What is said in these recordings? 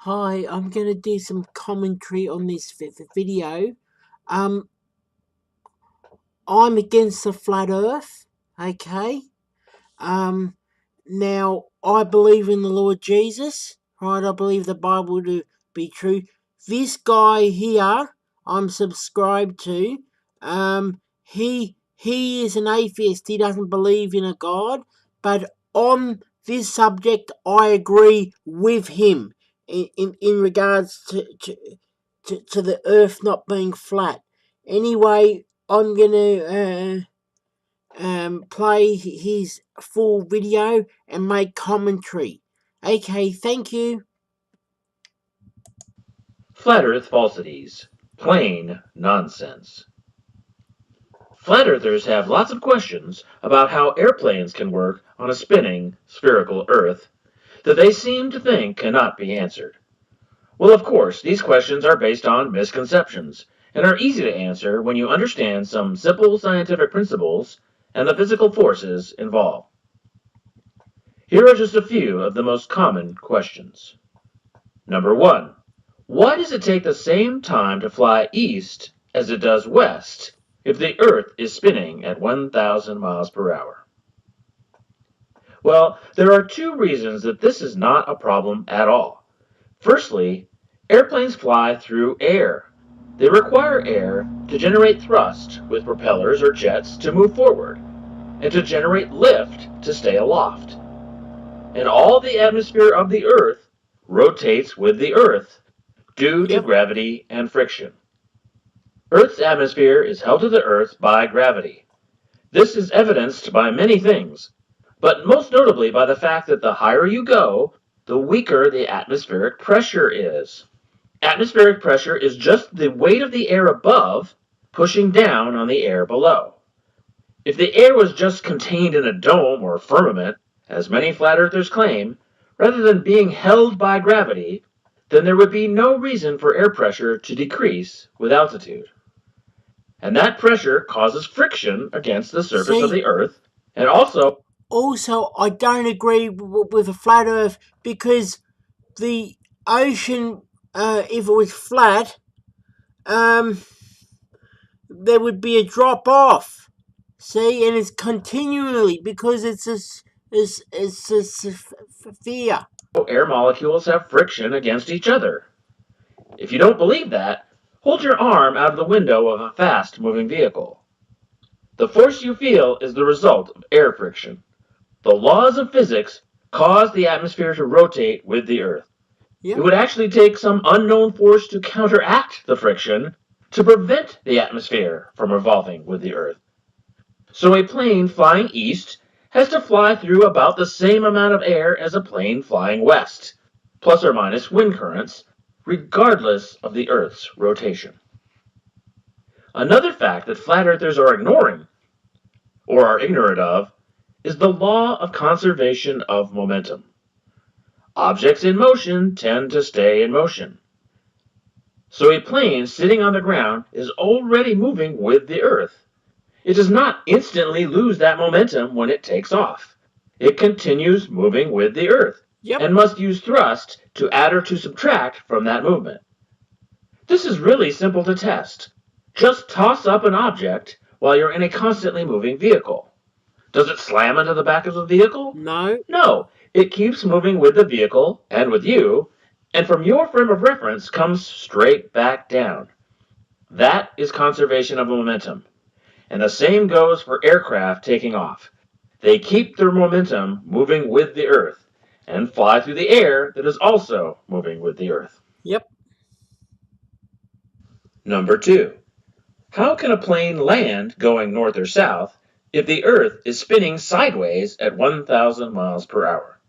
Hi, I'm gonna do some commentary on this video. Um, I'm against the flat Earth. Okay. Um, Now I believe in the Lord Jesus. Right, I believe the Bible to be true. This guy here, I'm subscribed to. He is an atheist. He doesn't believe in a God. But on this subject, I agree with him in regards to the Earth not being flat. Anyway, I'm gonna play his full video and make commentary. Okay, thank you. Flat Earth falsities. Plain nonsense. Flat Earthers have lots of questions about how airplanes can work on a spinning, spherical Earth that they seem to think cannot be answered. Well, of course, these questions are based on misconceptions and are easy to answer when you understand some simple scientific principles and the physical forces involved. Here are just a few of the most common questions. Number 1. Why does it take the same time to fly east as it does west if the Earth is spinning at 1,000 miles per hour? Well, there are two reasons that this is not a problem at all. Firstly, airplanes fly through air. They require air to generate thrust with propellers or jets to move forward, and to generate lift to stay aloft. And all the atmosphere of the Earth rotates with the Earth due to Yep. gravity and friction. Earth's atmosphere is held to the Earth by gravity. This is evidenced by many things, but most notably by the fact that the higher you go, the weaker the atmospheric pressure is. Atmospheric pressure is just the weight of the air above pushing down on the air below. If the air was just contained in a dome or firmament, as many flat earthers claim, rather than being held by gravity, then there would be no reason for air pressure to decrease with altitude. And that pressure causes friction against the surface of See, the Earth, and also, I don't agree with a flat Earth because the ocean, if it was flat, um, there would be a drop off. See, and it's continually because it's a sphere. air molecules have friction against each other. If you don't believe that, hold your arm out of the window of a fast-moving vehicle. The force you feel is the result of air friction. The laws of physics cause the atmosphere to rotate with the Earth. It Yep. would actually take some unknown force to counteract the friction to prevent the atmosphere from revolving with the Earth. So a plane flying east has to fly through about the same amount of air as a plane flying west, plus or minus wind currents, regardless of the Earth's rotation. Another fact that flat earthers are ignoring, or are ignorant of, is the law of conservation of momentum. Objects in motion tend to stay in motion. So a plane sitting on the ground is already moving with the Earth. It does not instantly lose that momentum when it takes off. It continues moving with the Earth Yep. and must use thrust to add or to subtract from that movement. This is really simple to test. Just toss up an object while you're in a constantly moving vehicle. Does it slam into the back of the vehicle? No. No, it keeps moving with the vehicle and with you, and from your frame of reference comes straight back down. That is conservation of momentum. And the same goes for aircraft taking off. They keep their momentum moving with the Earth and fly through the air that is also moving with the Earth. Yep. Number 2. How can a plane land going north or south if the Earth is spinning sideways at 1,000 miles per hour?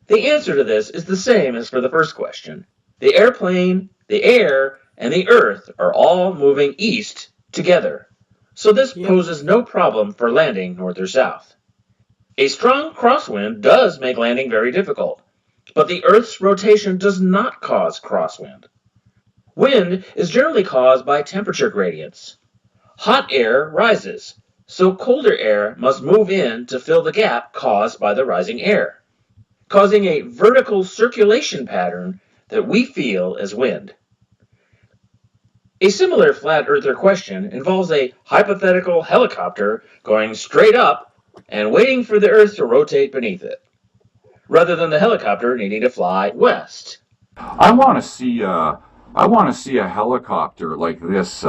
The answer to this is the same as for the first question. The airplane, the air, and the Earth are all moving east together, so this Yep. poses no problem for landing north or south. A strong crosswind does make landing very difficult, but the Earth's rotation does not cause crosswind. Wind is generally caused by temperature gradients. Hot air rises, so colder air must move in to fill the gap caused by the rising air. causing a vertical circulation pattern that we feel as wind. A similar flat earther question involves a hypothetical helicopter going straight up and waiting for the Earth to rotate beneath it, rather than the helicopter needing to fly west. I want to see a helicopter like this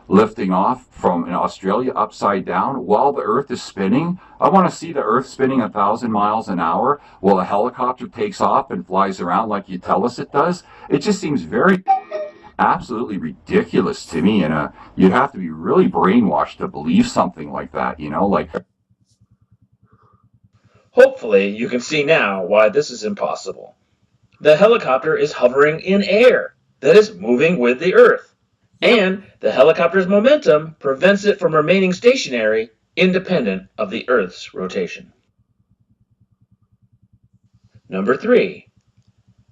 lifting off from Australia upside down while the Earth is spinning. I want to see the Earth spinning 1,000 miles an hour while a helicopter takes off and flies around like you tell us it does. It just seems very absolutely ridiculous to me, and you'd have to be really brainwashed to believe something like that. Like. Hopefully, you can see now why this is impossible. The helicopter is hovering in air that is moving with the Earth, and the helicopter's momentum prevents it from remaining stationary independent of the Earth's rotation. Number 3.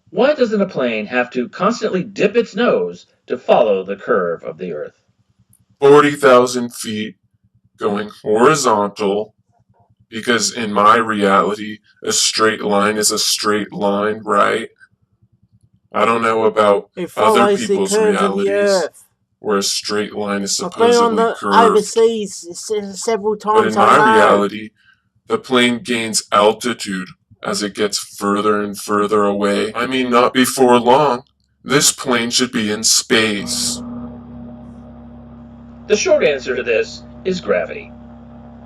Why doesn't a plane have to constantly dip its nose to follow the curve of the Earth? 40,000 feet going horizontal, because in my reality, a straight line is a straight line, right? I don't know about other people's realities where a straight line is supposedly curved. Overseas several times. But in my reality, the plane gains altitude as it gets further and further away. I mean, not before long. This plane should be in space. The short answer to this is gravity.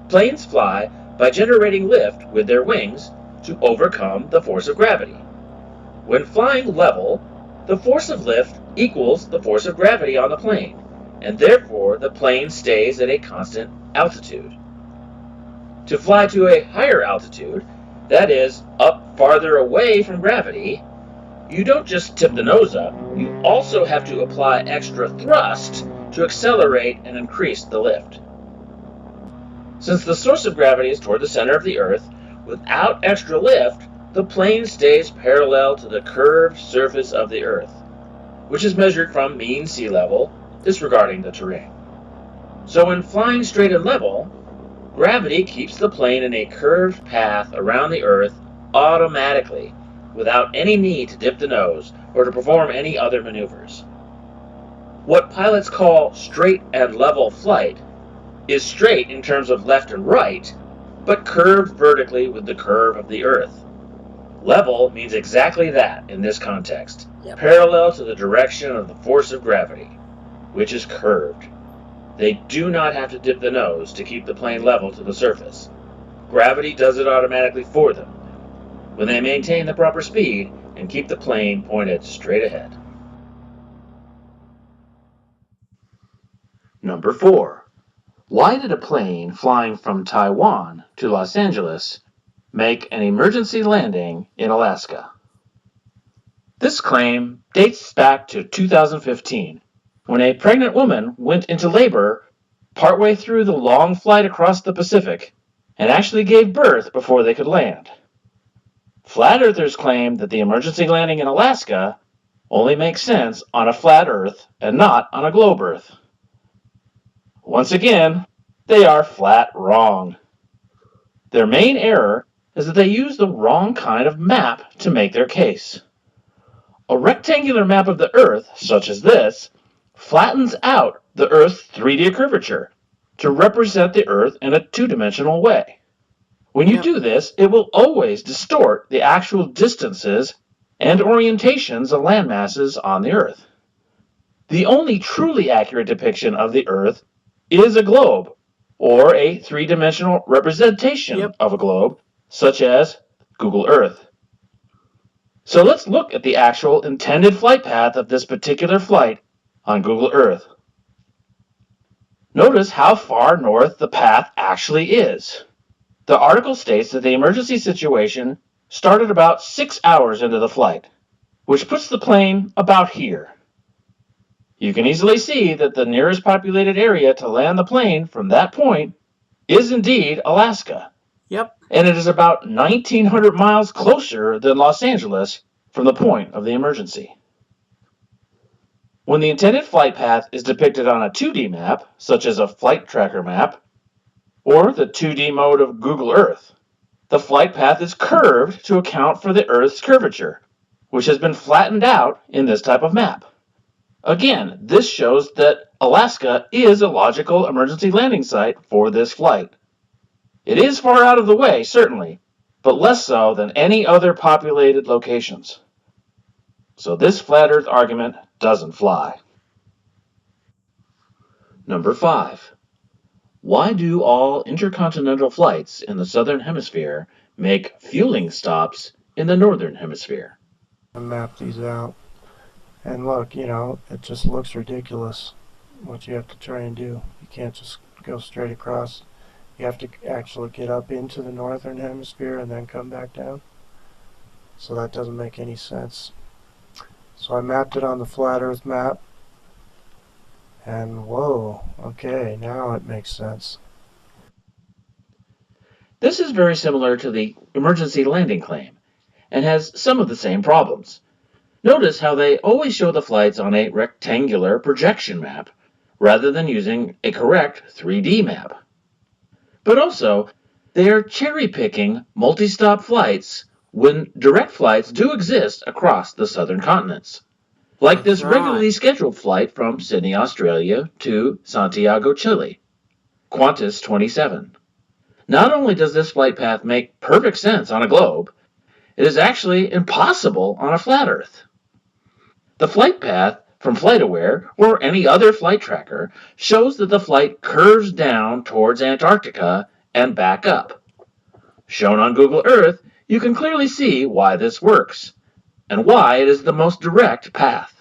Planes fly by generating lift with their wings to overcome the force of gravity. When flying level, the force of lift equals the force of gravity on the plane, and therefore the plane stays at a constant altitude. To fly to a higher altitude, that is, up farther away from gravity, you don't just tip the nose up, you also have to apply extra thrust to accelerate and increase the lift. Since the source of gravity is toward the center of the Earth, without extra lift, the plane stays parallel to the curved surface of the Earth, which is measured from mean sea level, disregarding the terrain. So when flying straight and level, gravity keeps the plane in a curved path around the Earth automatically, without any need to dip the nose or to perform any other maneuvers. What pilots call straight and level flight is straight in terms of left and right, but curved vertically with the curve of the Earth. Level means exactly that in this context, parallel to the direction of the force of gravity, which is curved. They do not have to dip the nose to keep the plane level to the surface. Gravity does it automatically for them when they maintain the proper speed and keep the plane pointed straight ahead. Number 4. Why did a plane flying from Taiwan to Los Angeles make an emergency landing in Alaska? This claim dates back to 2015, when a pregnant woman went into labor partway through the long flight across the Pacific and actually gave birth before they could land. Flat earthers claim that the emergency landing in Alaska only makes sense on a flat Earth and not on a globe Earth. Once again, they are flat wrong. Their main error is that they use the wrong kind of map to make their case. A rectangular map of the Earth, such as this, flattens out the Earth's 3D curvature to represent the Earth in a two-dimensional way. When you do this, it will always distort the actual distances and orientations of landmasses on the Earth. The only truly accurate depiction of the Earth is a globe, or a three-dimensional representation of a globe, such as Google Earth. So let's look at the actual intended flight path of this particular flight on Google Earth. Notice how far north the path actually is. The article states that the emergency situation started about 6 hours into the flight, which puts the plane about here. You can easily see that the nearest populated area to land the plane from that point is indeed Alaska. And it is about 1,900 miles closer than Los Angeles from the point of the emergency. When the intended flight path is depicted on a 2D map, such as a flight tracker map, or the 2D mode of Google Earth, the flight path is curved to account for the Earth's curvature, which has been flattened out in this type of map. Again, this shows that Alaska is a logical emergency landing site for this flight. It is far out of the way, certainly, but less so than any other populated locations. So this flat Earth argument doesn't fly. Number 5. Why do all intercontinental flights in the southern hemisphere make fueling stops in the northern hemisphere? I map these out. And look, it just looks ridiculous what you have to try and do. You can't just go straight across. You have to actually get up into the northern hemisphere and then come back down. So that doesn't make any sense. So I mapped it on the flat Earth map. And whoa, okay, now it makes sense. This is very similar to the emergency landing claim and has some of the same problems. Notice how they always show the flights on a rectangular projection map rather than using a correct 3D map. But also, they are cherry-picking multi-stop flights when direct flights do exist across the southern continents. Like this regularly scheduled flight from Sydney, Australia to Santiago, Chile, Qantas 27. Not only does this flight path make perfect sense on a globe, it is actually impossible on a flat Earth. The flight path from FlightAware or any other flight tracker shows that the flight curves down towards Antarctica and back up. Shown on Google Earth, you can clearly see why this works and why it is the most direct path.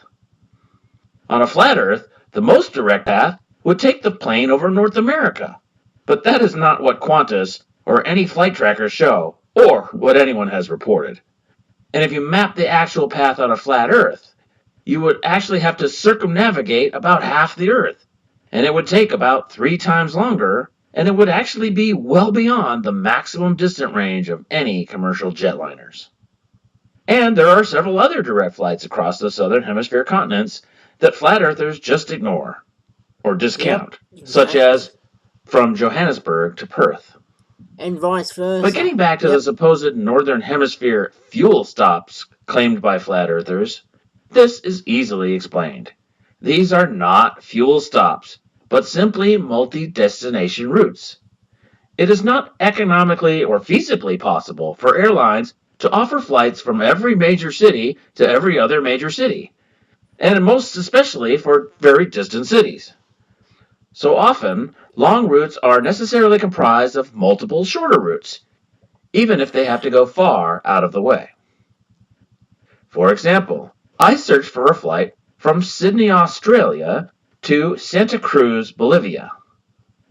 On a flat Earth, the most direct path would take the plane over North America, but that is not what Qantas or any flight trackers show, or what anyone has reported. And if you map the actual path on a flat Earth, you would actually have to circumnavigate about half the Earth, and it would take about 3 times longer, and it would actually be well beyond the maximum distance range of any commercial jetliners. And there are several other direct flights across the southern hemisphere continents that flat earthers just ignore or discount, such as from Johannesburg to Perth. And vice versa. But getting back to the supposed northern hemisphere fuel stops claimed by flat earthers, this is easily explained. These are not fuel stops, but simply multi-destination routes. It is not economically or feasibly possible for airlines to offer flights from every major city to every other major city, and most especially for very distant cities. So often, long routes are necessarily comprised of multiple shorter routes, even if they have to go far out of the way. For example, I searched for a flight from Sydney, Australia to Santa Cruz, Bolivia.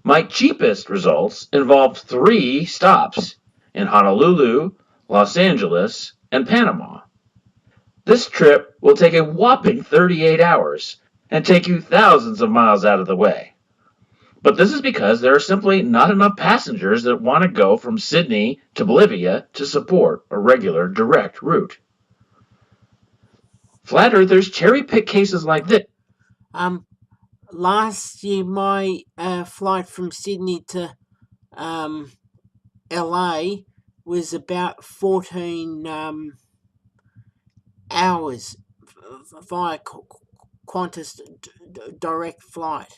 My cheapest results involved 3 stops in Honolulu, Los Angeles, and Panama. This trip will take a whopping 38 hours and take you thousands of miles out of the way. But this is because there are simply not enough passengers that want to go from Sydney to Bolivia to support a regular direct route. Flat earthers cherry-pick cases like this. Last year, my flight from Sydney to LA was about 14 hours via Qantas direct flight.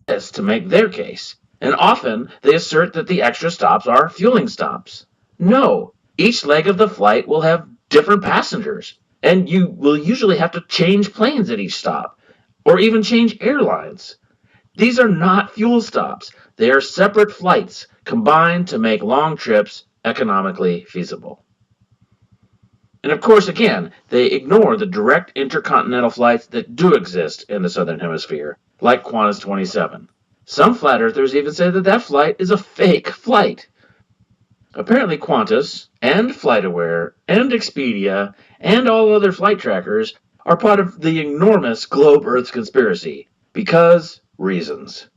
To make their case, and often they assert that the extra stops are fueling stops. No, each leg of the flight will have different passengers, and you will usually have to change planes at each stop, or even change airlines. These are not fuel stops. They are separate flights combined to make long trips economically feasible. And of course, again, they ignore the direct intercontinental flights that do exist in the southern hemisphere, like Qantas 27. Some flat earthers even say that that flight is a fake flight. Apparently Qantas and FlightAware and Expedia and all other flight trackers are part of the enormous Globe Earth conspiracy because reasons.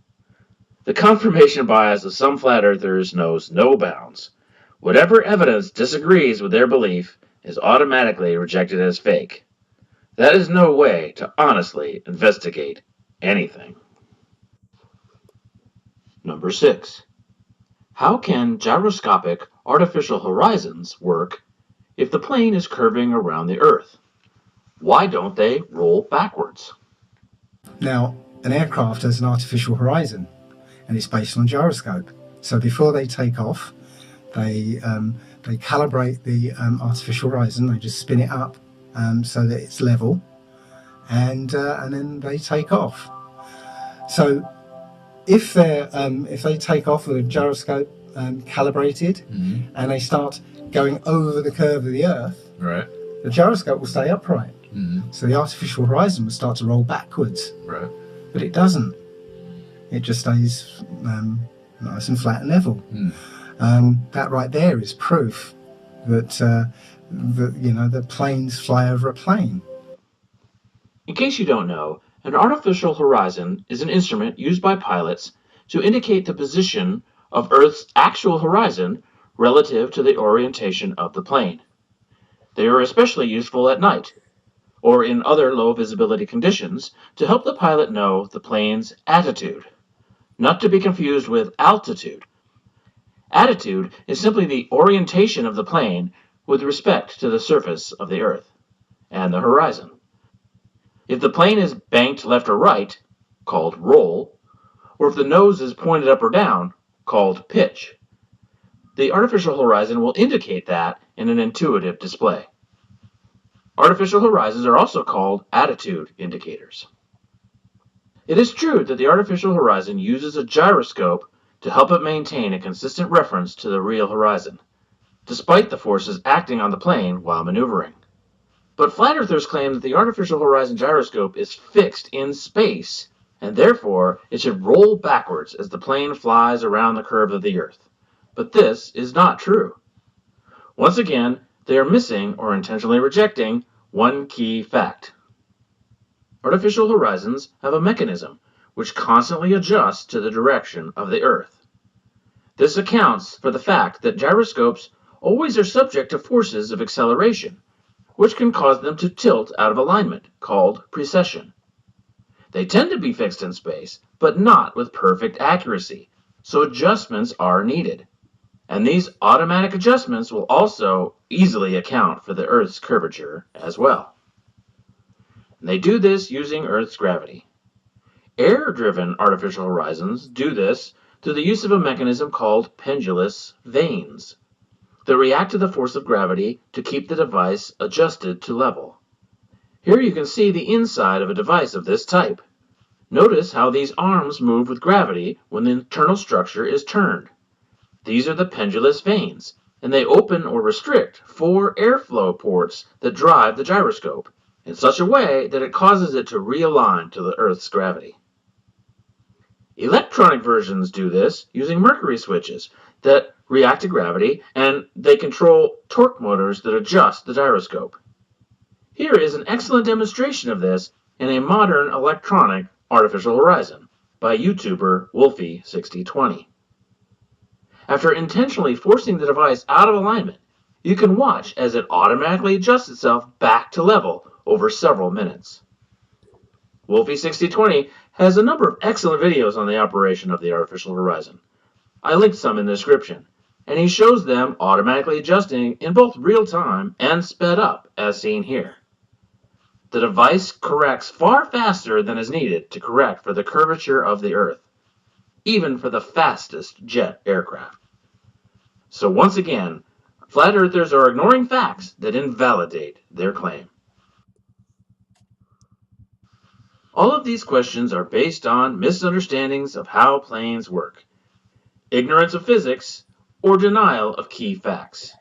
The confirmation bias of some flat earthers knows no bounds. Whatever evidence disagrees with their belief is automatically rejected as fake. That is no way to honestly investigate anything. Number 6. How can gyroscopic artificial horizons work if the plane is curving around the Earth? Why don't they roll backwards? Now, an aircraft has an artificial horizon, and it's based on gyroscope. So before they take off, they calibrate the artificial horizon. They just spin it up so that it's level, and then they take off. So if they take off with a gyroscope calibrated, and they start going over the curve of the Earth, Right. the gyroscope will stay upright. Mm-hmm. So the artificial horizon will start to roll backwards. Right. But it doesn't. It just stays nice and flat and level. That right there is proof that the planes fly over a plane. In case you don't know, an artificial horizon is an instrument used by pilots to indicate the position of Earth's actual horizon relative to the orientation of the plane. They are especially useful at night, or in other low visibility conditions, to help the pilot know the plane's attitude, not to be confused with altitude. Attitude is simply the orientation of the plane with respect to the surface of the Earth and the horizon. If the plane is banked left or right, called roll, or if the nose is pointed up or down, called pitch, the artificial horizon will indicate that in an intuitive display. Artificial horizons are also called attitude indicators. It is true that the artificial horizon uses a gyroscope to help it maintain a consistent reference to the real horizon, despite the forces acting on the plane while maneuvering. But flat earthers claim that the artificial horizon gyroscope is fixed in space, and therefore it should roll backwards as the plane flies around the curve of the Earth. But this is not true. Once again, they are missing or intentionally rejecting one key fact. Artificial horizons have a mechanism which constantly adjusts to the direction of the Earth. This accounts for the fact that gyroscopes always are subject to forces of acceleration, which can cause them to tilt out of alignment, called precession. They tend to be fixed in space, but not with perfect accuracy, so adjustments are needed. And these automatic adjustments will also easily account for the Earth's curvature as well. And they do this using Earth's gravity. Air-driven artificial horizons do this through the use of a mechanism called pendulous vanes that react to the force of gravity to keep the device adjusted to level. Here you can see the inside of a device of this type. Notice how these arms move with gravity when the internal structure is turned. These are the pendulous vanes, and they open or restrict 4 airflow ports that drive the gyroscope in such a way that it causes it to realign to the Earth's gravity. Electronic versions do this using mercury switches that react to gravity, and they control torque motors that adjust the gyroscope. Here is an excellent demonstration of this in a modern electronic artificial horizon by YouTuber Wolfie6020. After intentionally forcing the device out of alignment, you can watch as it automatically adjusts itself back to level over several minutes. Wolfie6020 has a number of excellent videos on the operation of the artificial horizon. I linked some in the description, and he shows them automatically adjusting in both real time and sped up, as seen here. The device corrects far faster than is needed to correct for the curvature of the Earth, even for the fastest jet aircraft. So once again, flat earthers are ignoring facts that invalidate their claim. All of these questions are based on misunderstandings of how planes work, ignorance of physics, or denial of key facts.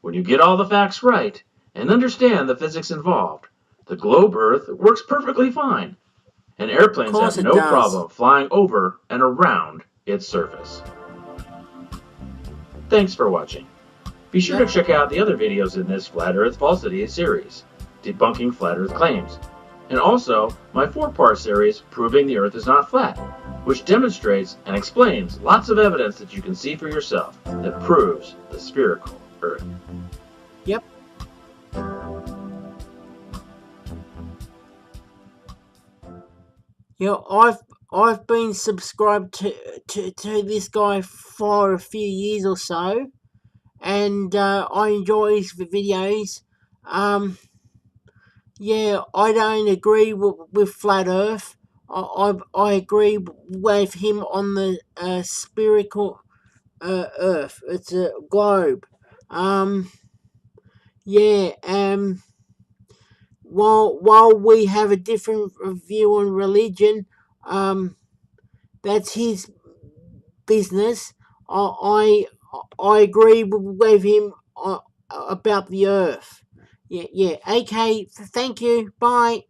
When you get all the facts right and understand the physics involved, the globe Earth works perfectly fine, and airplanes have no problem flying over and around its surface. Thanks for watching. Be sure to check out the other videos in this Flat Earth Falsity series, debunking flat Earth claims, and also my 4-part series, Proving the Earth is Not Flat, which demonstrates and explains lots of evidence that you can see for yourself that proves the spherical Earth. Yep. You know, I've been subscribed to this guy for a few years or so, and I enjoy his videos. Yeah, I don't agree with Flat Earth. I agree with him on the spherical Earth. It's a globe. Yeah. While we have a different view on religion, that's his business. I agree with him about the Earth. Yeah. Okay. Thank you. Bye.